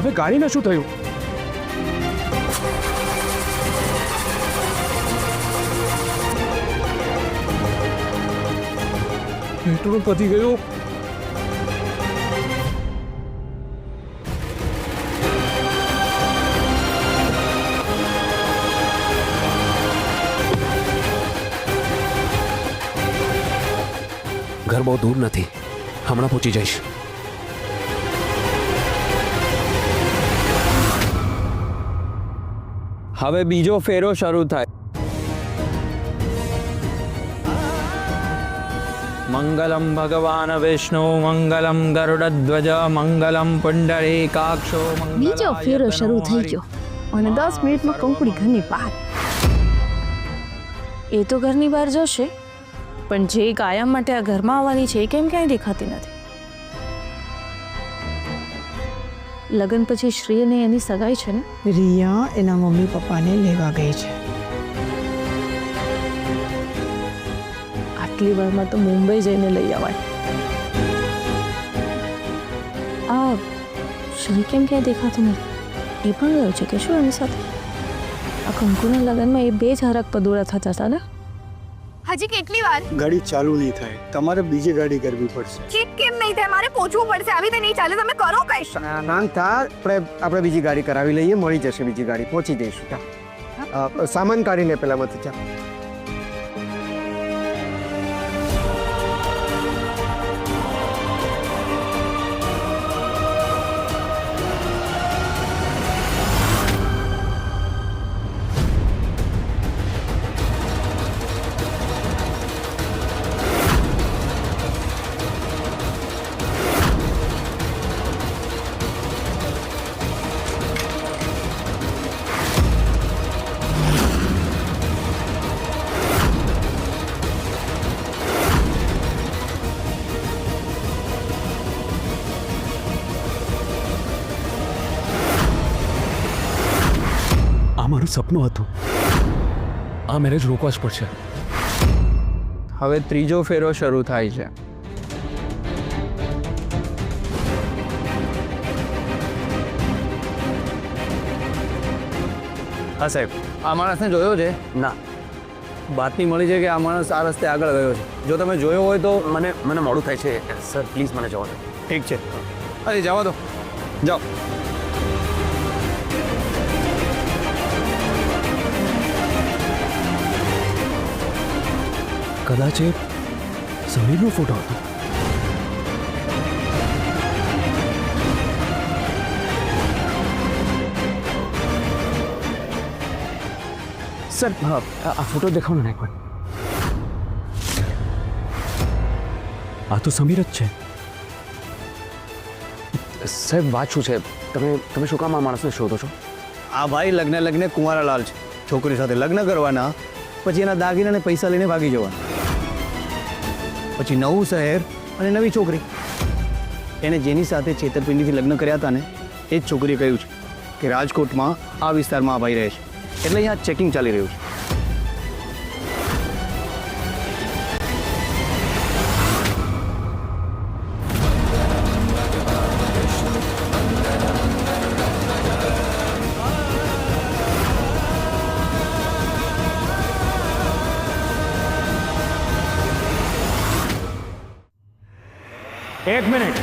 હવે ગાડીને શું થયું? પેટ્રોલ પતી ગયું. ઘર બહુ દૂર નથી, હમણાં પહોંચી જઈશ. હવે બીજો ફેરો શરૂ થાય. મંગલમ ભગવાન વિષ્ણુ મંગલમ ગરુડધ્વજ મંગલમ પુંડરીકાક્ષો. બીજો ફેરો શરૂ થઈ ગયો અને 10 મિનિટમાં કંકુડી ઘરની બહાર. એ તો ઘરની બહાર જશે, પણ જે કાયમ માટે આ ઘરમાં આવવાની છે એ કેમ ક્યાંય દેખાતી નથી. લગ્ન પછી શ્રી અને એની સગાઈ છે ને? રિયા એના મમ્મી પપ્પાને લેવા ગઈ છે. આટલી વારમાં તો મુંબઈ જઈને લઈ આવાય. આ શ્રી કેમ ક્યાંય દેખાતું નથી? એ પણ ગયો છે કે શું એની સાથે? આ કંકુના લગ્નમાં એ બે જ હરક પદોડા થતા હતા ને? હજી કેટલી વાર? ગાડી ચાલુ નહીં થાય, તમારે બીજી ગાડી કરવી પડશે. ચીટ કેમ નહીં થાય? મારે પહોંચવું પડશે. આવી રીતે નહીં ચાલે. તમે કરો કઈશ. નાનતા આપણે બીજી ગાડી કરાવી લઈએ, મળી જશે બીજી ગાડી, પહોંચી જઈશું. સામાન કાઢીને પેલામાંથી ચાલ. મારું સપનું હતું. આ મેરેજ રોકવા જ પડશે. હવે ત્રીજો ફેરો શરૂ થાય છે. હા સાહેબ, આ માણસને જોયો છે? ના, બાતમી મળી છે કે આ માણસ આ રસ્તે આગળ ગયો છે. જો તમે જોયો હોય તો મને મોડું થાય છે સર, પ્લીઝ મને જવા દો. ઠીક છે. અરે જવા દો, જાઓ. કદાચ એ સમીરનો ફોટો હતો. સર, આ ફોટો દેખાડો ને એકવાર. આ તો સમીર જ છે. સાહેબ, વાત શું છે? તમે શું કામ આ માણસને શોધો છો? આ ભાઈ લગ્ન કુંવારાલાલ છે. છોકરી સાથે લગ્ન કરવાના, પછી એના દાગીનાને પૈસા લઈને ભાગી જવાના. પછી નવું શહેર અને નવી છોકરી. એને જેની સાથે છેતરપિંડીથી લગ્ન કર્યા હતા ને, એ જ છોકરીએ કહ્યું છે કે રાજકોટમાં આ વિસ્તારમાં આ ભાઈ રહે છે, એટલે અહીંયા ચેકિંગ ચાલી રહ્યું છે. એક મિનિટ.